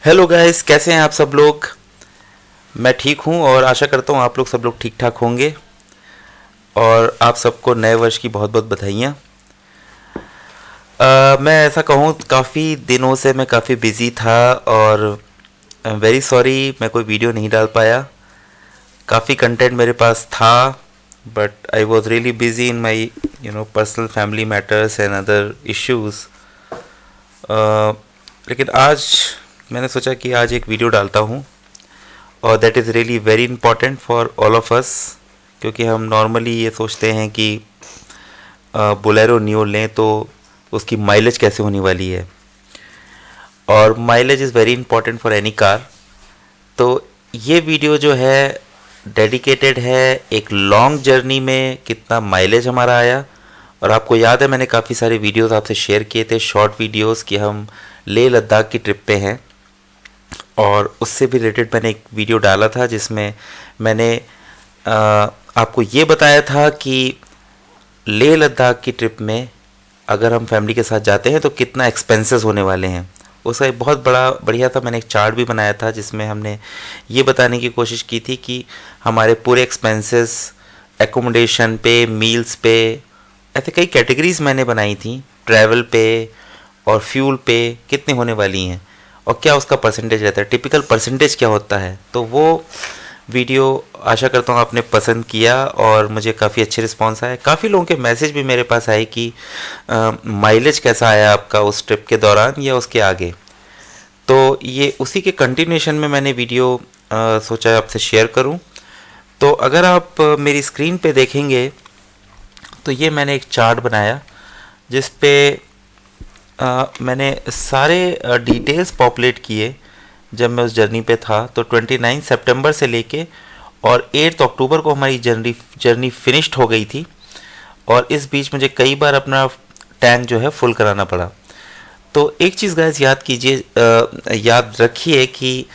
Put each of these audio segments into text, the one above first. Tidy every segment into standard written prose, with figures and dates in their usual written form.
Hello guys, कैसे हैं आप सब लोग। मैं ठीक हूं और आशा करता हूं आप लोग सब लोग ठीक ठाक होंगे। और आप सबको नए वर्ष की बहुत बहुत बधाइयाँ। मैं ऐसा कहूं, काफ़ी दिनों से मैं काफ़ी बिज़ी था और वेरी सॉरी मैं कोई वीडियो नहीं डाल पाया। काफ़ी कंटेंट मेरे पास था, but I was really busy in my personal family matters and other issues. लेकिन आज मैंने सोचा कि आज एक वीडियो डालता हूँ और that is really very important for all of us. क्योंकि हम नॉर्मली ये सोचते हैं कि बोलेरो न्यू लें तो उसकी माइलेज कैसे होने वाली है, और mileage is very important for any car. तो ये वीडियो जो है डेडिकेटेड है एक लॉन्ग जर्नी में कितना माइलेज हमारा आया। और आपको याद है मैंने काफ़ी सारे वीडियोस आपसे शेयर किए थे, शॉर्ट वीडियोस, कि हम लेह लद्दाख की ट्रिप पे हैं। और उससे भी रिलेटेड मैंने एक वीडियो डाला था जिसमें मैंने आपको ये बताया था कि लेह लद्दाख की ट्रिप में अगर हम फैमिली के साथ जाते हैं तो कितना एक्सपेंसेस होने वाले हैं। उसका एक बहुत बढ़िया था, मैंने एक चार्ट भी बनाया था जिसमें हमने ये बताने की कोशिश की थी कि हमारे पूरे एक्सपेंसेस एकोमोडेशन पे, मील्स पे, ऐसे कई कैटेगरीज मैंने बनाई थी, ट्रैवल पे और फ्यूल पे कितनी होने वाली हैं और क्या उसका परसेंटेज रहता है, टिपिकल परसेंटेज क्या होता है। तो वो वीडियो आशा करता हूँ आपने पसंद किया और मुझे काफ़ी अच्छे रिस्पांस आए। काफ़ी लोगों के मैसेज भी मेरे पास आए कि माइलेज कैसा आया आपका उस ट्रिप के दौरान या उसके आगे। तो ये उसी के कंटिन्यूएशन में मैंने वीडियो सोचा आपसे शेयर करूँ। तो अगर आप मेरी स्क्रीन पे देखेंगे तो ये मैंने एक चार्ट बनाया जिस पे मैंने सारे डिटेल्स पॉपुलेट किए जब मैं उस जर्नी पे था। तो 29 सितंबर से लेके और 8 अक्टूबर को हमारी जर्नी फिनिश्ड हो गई थी। और इस बीच मुझे कई बार अपना टैंक जो है फुल कराना पड़ा। तो एक चीज़ गाइस याद कीजिए, याद रखिए कि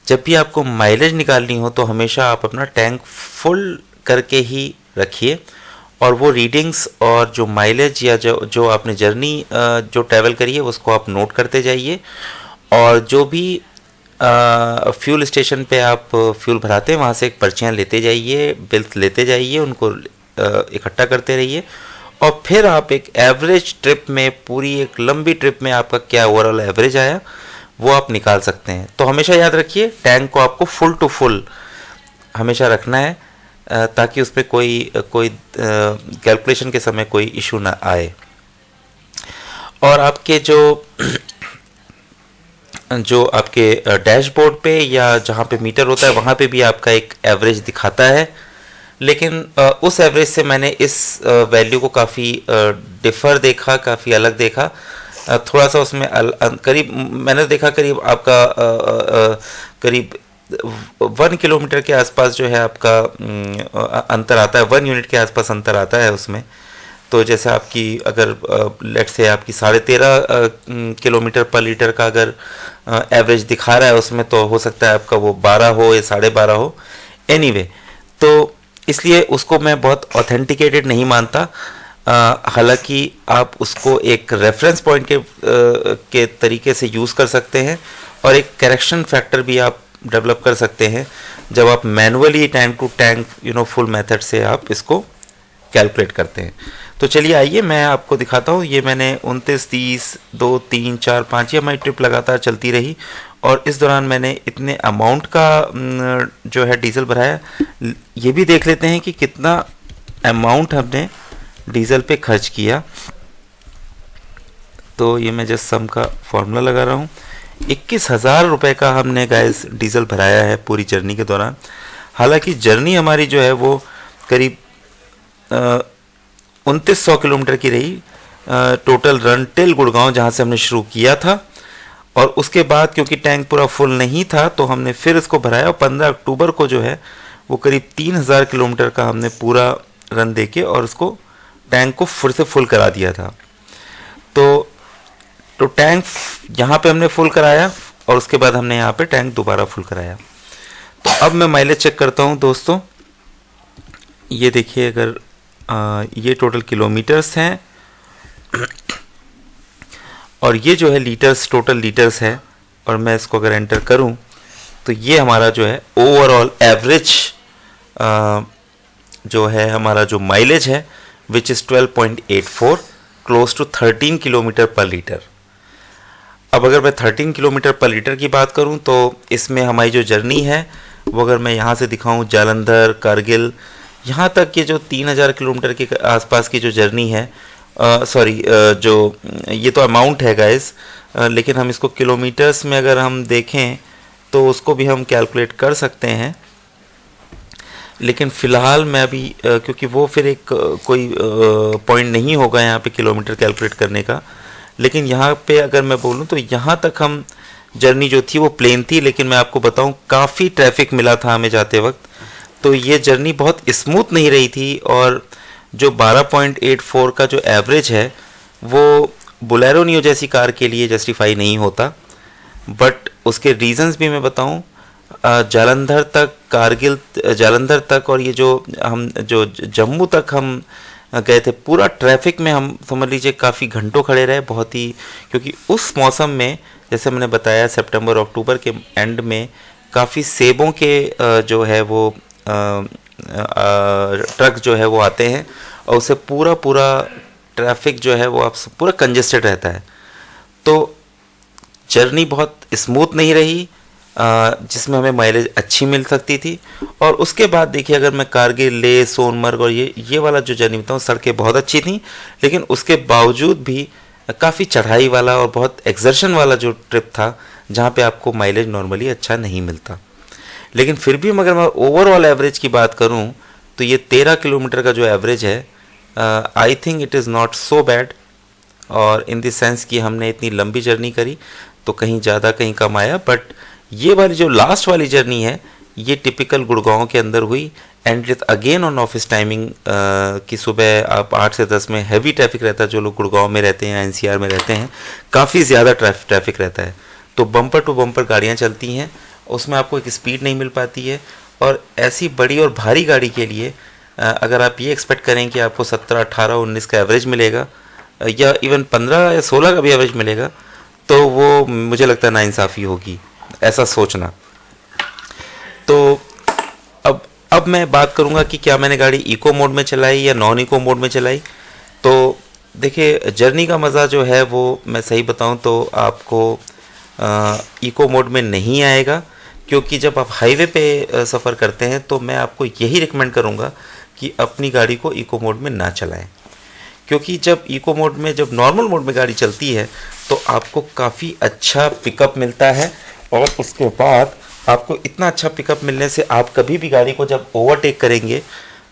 जब भी आपको माइलेज निकालनी हो तो हमेशा आप अपना टैंक फुल करके ही रखिए। और वो रीडिंग्स और जो माइलेज या जो आपने जर्नी जो ट्रैवल करी है उसको आप नोट करते जाइए। और जो भी फ्यूल स्टेशन पे आप फ्यूल भराते हैं वहाँ से एक पर्चियाँ लेते जाइए, बिल्स लेते जाइए, उनको इकट्ठा करते रहिए। और फिर आप एक एवरेज ट्रिप में, पूरी एक लंबी ट्रिप में आपका क्या ओवरऑल एवरेज आया वो आप निकाल सकते हैं। तो हमेशा याद रखिए टैंक को आपको फुल टू फुल हमेशा रखना है ताकि उस पर कोई कैलकुलेशन के समय कोई इशू ना आए। और आपके जो आपके डैशबोर्ड पे या जहाँ पे मीटर होता है वहाँ पे भी आपका एक एवरेज दिखाता है। लेकिन उस एवरेज से मैंने इस वैल्यू को काफ़ी डिफ़र देखा, काफ़ी अलग देखा। थोड़ा सा उसमें करीब मैंने देखा करीब आपका करीब 1 किलोमीटर के आसपास जो है आपका अंतर आता है, 1 यूनिट के आसपास अंतर आता है उसमें। तो जैसे आपकी अगर लेट से आपकी 13.5 किलोमीटर पर लीटर का अगर एवरेज दिखा रहा है उसमें, तो हो सकता है आपका वो 12 हो या 12.5 हो। एनीवे, तो इसलिए उसको मैं बहुत ऑथेंटिकेटेड नहीं मानता। हालांकि आप उसको एक रेफरेंस पॉइंट के तरीके से यूज़ कर सकते हैं और एक करेक्शन फैक्टर भी आप डेवलप कर सकते हैं जब आप manually tank to tank full method से आप इसको कैलकुलेट करते हैं। तो चलिए आइए मैं आपको दिखाता हूँ। ये मैंने 29, 30, 2, 3, 4, 5 ये हमारी ट्रिप लगातार चलती रही और इस दौरान मैंने इतने अमाउंट का जो है डीजल भराया। ये भी देख लेते हैं कि कितना अमाउंट हमने डीजल पे खर्च किया। तो ये मैं जस्ट सम का फॉर्मूला लगा रहा हूँ। 21,000 रुपये का हमने गैस डीजल भराया है पूरी जर्नी के दौरान। हालांकि जर्नी हमारी जो है वो करीब 2900 किलोमीटर की रही, टोटल रन टिल गुड़गांव जहाँ से हमने शुरू किया था। और उसके बाद क्योंकि टैंक पूरा फुल नहीं था तो हमने फिर इसको भराया और 15 अक्टूबर को जो है वो करीब 3000 किलोमीटर का हमने पूरा रन देके और उसको टैंक को फिर से फुल करा दिया था। तो टैंक यहाँ पे हमने फुल कराया और उसके बाद हमने यहाँ पे टैंक दोबारा फुल कराया। तो अब मैं माइलेज चेक करता हूँ दोस्तों। ये देखिए, अगर ये टोटल किलोमीटर्स हैं और ये जो है लीटर्स, टोटल लीटर्स है। और मैं इसको अगर एंटर करूं तो ये हमारा जो है ओवरऑल एवरेज जो है हमारा जो माइलेज है which is 12.84 close to 13 kilometre per litre. अब अगर मैं 13 किलोमीटर पर लीटर की बात करूं तो इसमें हमारी जो जर्नी है वो अगर मैं यहाँ से दिखाऊं जालंधर कारगिल यहाँ तक ये जो 3000 किलोमीटर के आसपास की जो जर्नी है, सॉरी जो ये तो अमाउंट है गाइस, लेकिन हम इसको किलोमीटर्स में अगर हम देखें तो उसको भी हम कैलकुलेट कर सकते हैं। लेकिन फ़िलहाल मैं अभी क्योंकि वो फिर एक कोई पॉइंट नहीं होगा यहाँ पे किलोमीटर कैलकुलेट करने का, लेकिन यहाँ पे अगर मैं बोलूँ तो यहाँ तक हम जर्नी जो थी वो प्लेन थी, लेकिन मैं आपको बताऊँ काफ़ी ट्रैफिक मिला था हमें जाते वक्त, तो ये जर्नी बहुत स्मूथ नहीं रही थी। और जो 12.84 का जो एवरेज है वो बोलेरो नियो जैसी कार के लिए जस्टिफाई नहीं होता। बट उसके रीजंस भी मैं बताऊं, जालंधर तक, कारगिल जालंधर तक और ये जो हम जो जम्मू तक हम गए थे, पूरा ट्रैफिक में हम समझ लीजिए काफ़ी घंटों खड़े रहे, बहुत ही, क्योंकि उस मौसम में जैसे मैंने बताया सितंबर अक्टूबर के एंड में काफ़ी सेबों के जो है वो ट्रक जो है वो आते हैं और उससे पूरा पूरा ट्रैफिक जो है वो आप पूरा कंजेस्टेड रहता है। तो जर्नी बहुत स्मूथ नहीं रही, जिसमें हमें माइलेज अच्छी मिल सकती थी। और उसके बाद देखिए अगर मैं कारगिल, लेह, सोनमर्ग और ये वाला जो जर्नी बताऊँ, सड़कें बहुत अच्छी थी, लेकिन उसके बावजूद भी काफ़ी चढ़ाई वाला और बहुत एक्सर्शन वाला जो ट्रिप था, जहाँ पे आपको माइलेज नॉर्मली अच्छा नहीं मिलता। लेकिन फिर भी अगर मैं ओवरऑल एवरेज की बात करूं तो ये 13 किलोमीटर का जो एवरेज है, I think it is not so bad. और इन द सेंस कि हमने इतनी लंबी जर्नी करी तो कहीं ज़्यादा कहीं कम आया। बट ये वाली जो लास्ट वाली जर्नी है ये टिपिकल गुड़गांव के अंदर हुई, and it again on office timing कि सुबह आप 8 से 10 में हैवी ट्रैफिक रहता है। जो लोग गुड़गांव में रहते हैं, एनसीआर में रहते हैं, काफ़ी ज़्यादा ट्रैफिक रहता है, तो बम्पर टू बम्पर गाड़ियाँ चलती हैं, उसमें आपको एक स्पीड नहीं मिल पाती है। और ऐसी बड़ी और भारी गाड़ी के लिए अगर आप ये एक्सपेक्ट करें कि आपको 17, 18, 19 का एवरेज मिलेगा या इवन 15 या 16 का भी एवरेज मिलेगा, तो वो मुझे लगता है नाइंसाफ़ी होगी ऐसा सोचना। तो अब मैं बात करूंगा कि क्या मैंने गाड़ी इको मोड में चलाई या नॉन इको मोड में चलाई। तो देखिए जर्नी का मज़ा जो है वो मैं सही बताऊं तो आपको इको मोड में नहीं आएगा, क्योंकि जब आप हाईवे पे सफ़र करते हैं तो मैं आपको यही रिकमेंड करूंगा कि अपनी गाड़ी को इको मोड में ना चलाएं। क्योंकि जब इको मोड में, जब नॉर्मल मोड में गाड़ी चलती है तो आपको काफ़ी अच्छा पिकअप मिलता है, और उसके बाद आपको इतना अच्छा पिकअप मिलने से आप कभी भी गाड़ी को जब ओवरटेक करेंगे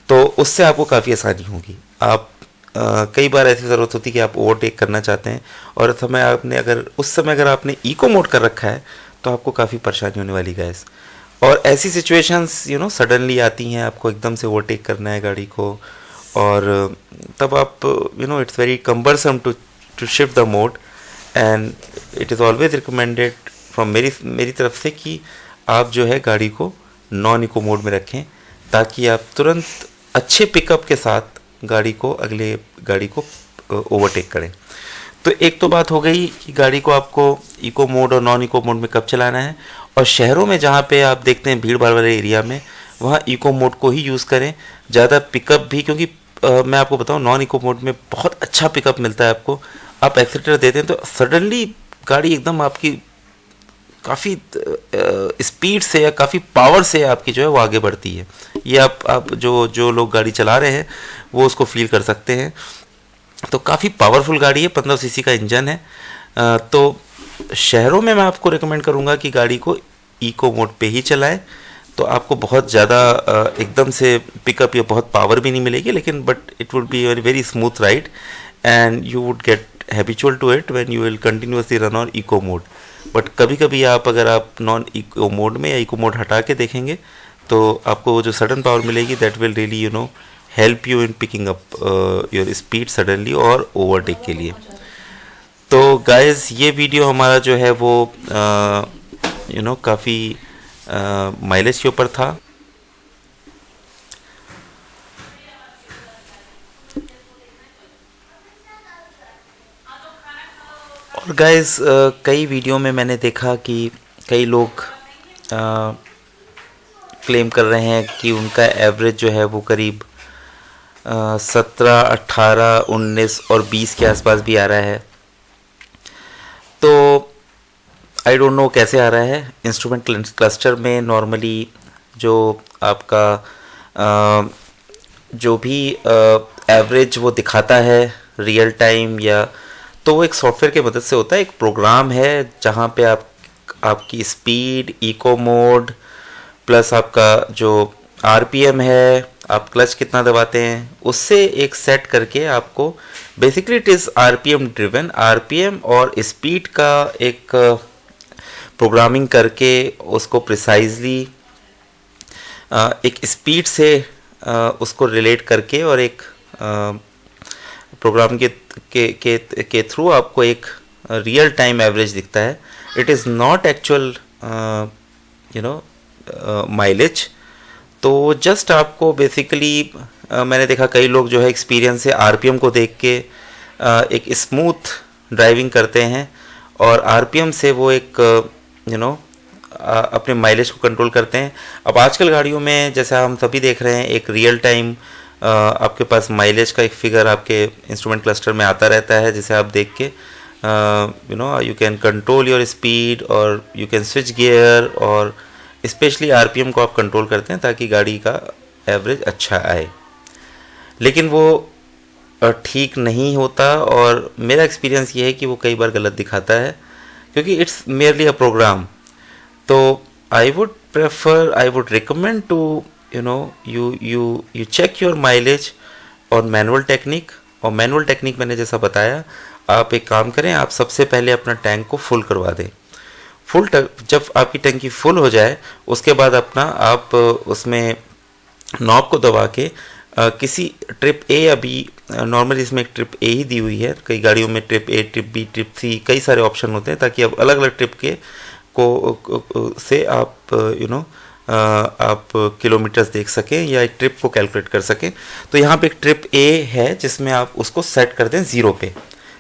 तो उससे आपको काफ़ी आसानी होगी। आप कई बार ऐसी ज़रूरत होती है कि आप ओवरटेक करना चाहते हैं और उस समय अगर आपने इको मोड कर रखा है तो आपको काफ़ी परेशानी होने वाली गैस। और ऐसी सिचुएशंस सडनली आती हैं, आपको एकदम से ओवरटेक करना है गाड़ी को, और तब आप it's very cumbersome to shift the mode. And it is always recommended from मेरी तरफ से कि आप जो है गाड़ी को नॉन इको मोड में रखें, ताकि आप तुरंत अच्छे पिकअप के साथ अगले गाड़ी को ओवरटेक करें। तो एक तो बात हो गई कि गाड़ी को आपको इको मोड और नॉन इको मोड में कब चलाना है, और शहरों में जहाँ पे आप देखते हैं भीड़ भाड़ वाले एरिया में, वहाँ इको मोड को ही यूज़ करें ज़्यादा पिकअप भी, क्योंकि मैं आपको बताऊँ नॉन इको मोड में बहुत अच्छा पिकअप मिलता है आपको। आप एक्सीलेटर देते हैं तो सडनली गाड़ी एकदम आपकी काफ़ी स्पीड से या काफ़ी पावर से आपकी जो है वो आगे बढ़ती है। ये आप जो लोग गाड़ी चला रहे हैं वो उसको फील कर सकते हैं। तो काफ़ी पावरफुल गाड़ी है, 15 सीसी का इंजन है। तो शहरों में मैं आपको रिकमेंड करूँगा कि गाड़ी को इको मोड पे ही चलाएं, तो आपको बहुत ज़्यादा एकदम से पिकअप या बहुत पावर भी नहीं मिलेगी, लेकिन but it would be very smooth ride and you would get habitual to it when you will continuously run on eco mode. But कभी कभी अगर आप नॉन इको मोड में या इको मोड हटा के देखेंगे तो आपको जो सडन पावर मिलेगी that will really help you in picking up your speed suddenly और ओवरटेक के लिए। तो गाइस ये वीडियो हमारा जो है वो काफ़ी माइलेज के ऊपर था। और गाइस कई वीडियो में मैंने देखा कि कई लोग क्लेम कर रहे हैं कि उनका एवरेज जो है वो करीब 17, 18, 19 और 20 के आसपास भी आ रहा है। तो आई डोंट नो कैसे आ रहा है। इंस्ट्रूमेंट क्लस्टर में नॉर्मली जो आपका जो भी एवरेज वो दिखाता है रियल टाइम, या तो वो एक सॉफ्टवेयर की मदद से होता है। एक प्रोग्राम है जहाँ पे आपकी स्पीड, इको मोड प्लस आपका जो आरपीएम है, आप क्लच कितना दबाते हैं, उससे एक सेट करके आपको basically it is RPM driven, RPM और स्पीड का एक प्रोग्रामिंग करके उसको प्रिसाइजली एक स्पीड से उसको रिलेट करके और एक प्रोग्राम के थ्रू आपको एक रियल टाइम एवरेज दिखता है। It is not actual mileage. तो जस्ट आपको बेसिकली मैंने देखा कई लोग जो है एक्सपीरियंस से आरपीएम को देख के एक स्मूथ ड्राइविंग करते हैं और आरपीएम से वो एक अपने माइलेज को कंट्रोल करते हैं। अब आजकल गाड़ियों में जैसा हम सभी देख रहे हैं एक रियल टाइम आपके पास माइलेज का एक फिगर आपके इंस्ट्रूमेंट क्लस्टर में आता रहता है, जिसे आप देख के you can control your speed और यू कैन स्विच गियर, और स्पेशली आरपीएम को आप कंट्रोल करते हैं ताकि गाड़ी का एवरेज अच्छा आए। लेकिन वो ठीक नहीं होता और मेरा एक्सपीरियंस ये है कि वो कई बार गलत दिखाता है क्योंकि इट्स मेयरली अ प्रोग्राम। तो I would recommend to you check your mileage और मैनुअल टेक्निक। और मैनुअल टेक्निक मैंने जैसा बताया, आप एक काम करें, आप सबसे पहले अपना टैंक को फुल करवा दें। जब आपकी टंकी फुल हो जाए उसके बाद अपना आप उसमें नॉब को दबा के किसी ट्रिप ए, अभी नॉर्मली इसमें एक ट्रिप ए ही दी हुई है, कई गाड़ियों में trip A, trip B, trip C, कई सारे ऑप्शन होते हैं ताकि आप अलग अलग ट्रिप के को से आप आप किलोमीटर्स देख सकें या एक ट्रिप को कैलकुलेट कर सकें। तो यहाँ पे एक ट्रिप ए है जिसमें आप उसको सेट कर दें 0 पे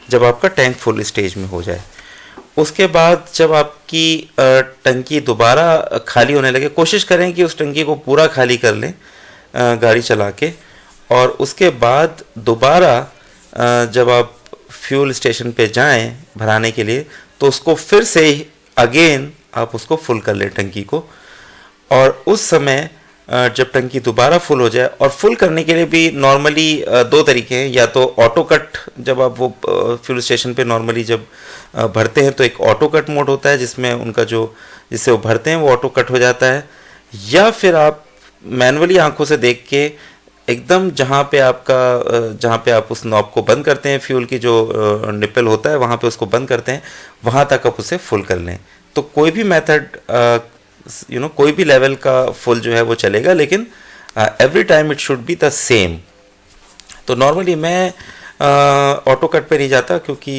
जब आपका टैंक फुल स्टेज में हो जाए। उसके बाद जब आपकी टंकी दोबारा खाली होने लगे, कोशिश करें कि उस टंकी को पूरा खाली कर लें गाड़ी चला के, और उसके बाद दोबारा जब आप फ्यूल स्टेशन पे जाएं भराने के लिए तो उसको फिर से अगेन आप उसको फुल कर लें टंकी को। और उस समय जब टंकी दोबारा फुल हो जाए, और फुल करने के लिए भी नॉर्मली 2 तरीके हैं, या तो ऑटो कट, जब आप वो फ्यूल स्टेशन पे नॉर्मली जब भरते हैं तो एक ऑटो कट मोड होता है जिसमें उनका जिससे वो भरते हैं वो ऑटो कट हो जाता है, या फिर आप मैनुअली आंखों से देख के एकदम जहाँ पे आप उस नॉब को बंद करते हैं, फ्यूल की जो निप्पल होता है वहाँ पे उसको बंद करते हैं, वहाँ तक आप उसे फुल कर लें। तो कोई भी मेथड कोई भी लेवल का फुल जो है वो चलेगा, लेकिन every time it should be the same. तो नॉर्मली मैं ऑटो कट पे नहीं जाता क्योंकि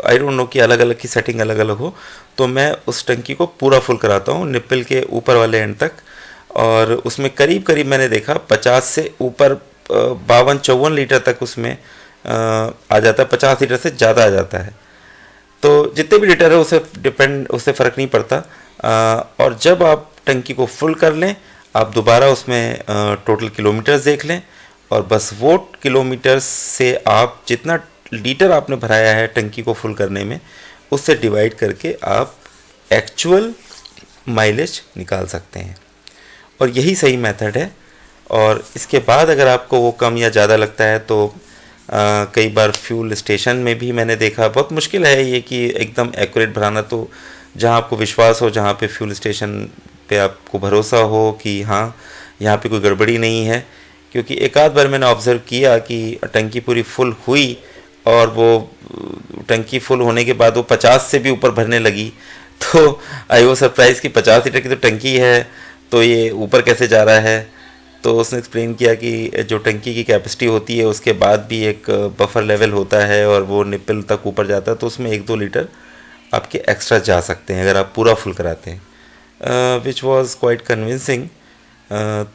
आई डोंट नो कि अलग अलग की सेटिंग अलग अलग हो, तो मैं उस टंकी को पूरा फुल कराता हूँ निप्पल के ऊपर वाले एंड तक, और उसमें करीब करीब मैंने देखा 50 से ऊपर 52-54 लीटर तक उसमें आ जाता है, 50 लीटर से ज़्यादा आ जाता है। तो जितने भी लीटर है उससे फ़र्क नहीं पड़ता। और जब आप टंकी को फुल कर लें, आप दोबारा उसमें टोटल किलोमीटर्स देख लें, और बस वो किलोमीटर्स से आप जितना लीटर आपने भराया है टंकी को फुल करने में, उससे डिवाइड करके आप एक्चुअल माइलेज निकाल सकते हैं। और यही सही मेथड है। और इसके बाद अगर आपको वो कम या ज़्यादा लगता है तो कई बार फ्यूल स्टेशन में भी मैंने देखा, बहुत मुश्किल है ये कि एकदम एक्यूरेट भराना, तो जहाँ आपको विश्वास हो, जहाँ पे फ्यूल स्टेशन पे आपको भरोसा हो कि हाँ यहाँ पे कोई गड़बड़ी नहीं है। क्योंकि एक आध बार मैंने ऑब्ज़र्व किया कि टंकी पूरी फुल हुई और वो टंकी फुल होने के बाद वो 50 से भी ऊपर भरने लगी, तो आई वो सरप्राइज़ कि 50 लीटर की तो टंकी है तो ये ऊपर कैसे जा रहा है। तो उसने एक्सप्लेन किया कि जो टंकी की कैपेसिटी होती है उसके बाद भी एक बफर लेवल होता है और वो निप्पल तक ऊपर जाता है, तो उसमें 1-2 लीटर आपके एक्स्ट्रा जा सकते हैं अगर आप पूरा फुल कराते हैं, विच वॉज क्वाइट कन्विंसिंग।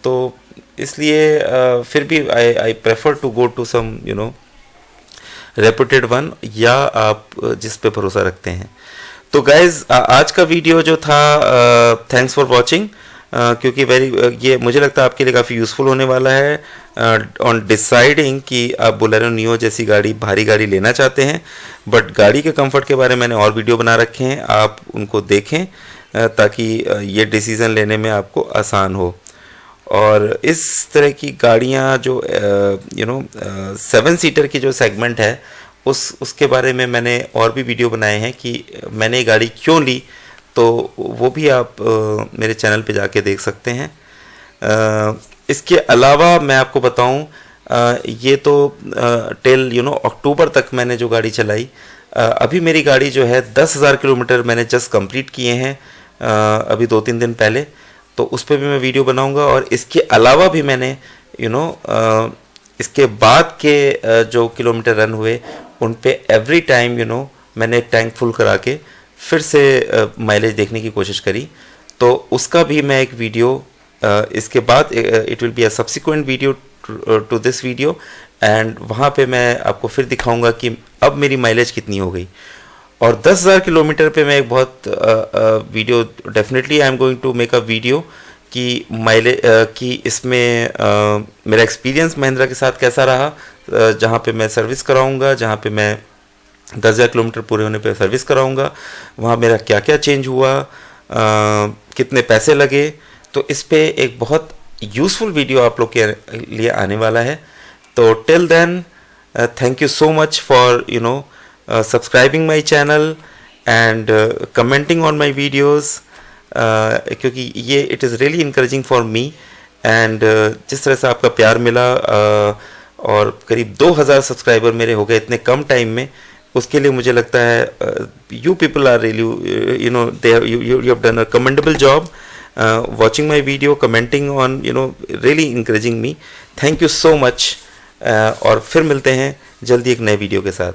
तो इसलिए फिर भी I prefer to go to some reputed one, या आप जिस पे भरोसा रखते हैं। तो गाइज आज का वीडियो जो था, थैंक्स फॉर वॉचिंग, क्योंकि ये मुझे लगता है आपके लिए काफ़ी यूज़फुल होने वाला है ऑन डिसाइडिंग कि आप बोलेरो नियो जैसी गाड़ी, भारी गाड़ी लेना चाहते हैं। बट गाड़ी के कंफर्ट के बारे में मैंने और वीडियो बना रखे हैं, आप उनको देखें ताकि ये डिसीज़न लेने में आपको आसान हो। और इस तरह की गाड़ियाँ जो 7 सीटर की जो सेगमेंट है, उसके बारे में मैंने और भी वीडियो बनाए हैं कि मैंने ये गाड़ी क्यों ली, तो वो भी आप मेरे चैनल पे जाके देख सकते हैं। इसके अलावा मैं आपको बताऊं, ये तो टिल अक्टूबर तक मैंने जो गाड़ी चलाई, अभी मेरी गाड़ी जो है 10,000 किलोमीटर मैंने जस्ट कंप्लीट किए हैं अभी 2-3 दिन पहले, तो उस पर भी मैं वीडियो बनाऊंगा। और इसके अलावा भी मैंने इसके बाद के जो किलोमीटर रन हुए उन पे एवरी टाइम मैंने एक टैंक फुल करा के फिर से माइलेज देखने की कोशिश करी, तो उसका भी मैं एक वीडियो इसके बाद, it will be a subsequent video to this video, and वहाँ पे मैं आपको फिर दिखाऊंगा कि अब मेरी माइलेज कितनी हो गई। और 10,000 किलोमीटर पे मैं एक बहुत video, definitely I am going to make a video कि माइलेज कि इसमें मेरा एक्सपीरियंस महिंद्रा के साथ कैसा रहा, जहाँ पे मैं सर्विस कराऊंगा, जहाँ पे मैं 10,000 किलोमीटर पूरे होने पे सर्विस कराऊंगा, वहाँ मेरा क्या क्या चेंज हुआ, कितने पैसे लगे। तो इस पे एक बहुत यूज़फुल वीडियो आप लोग के लिए आने वाला है। तो till then, thank you so much for subscribing my channel and commenting on my videos, क्योंकि ये it is really encouraging for me. And जिस तरह से आपका प्यार मिला और करीब 2,000 सब्सक्राइबर मेरे हो गए इतने कम टाइम में, उसके लिए मुझे लगता है you people are really you have done a commendable job watching my video, commenting on, really encouraging me. Thank you so much, और फिर मिलते हैं जल्दी एक नए वीडियो के साथ।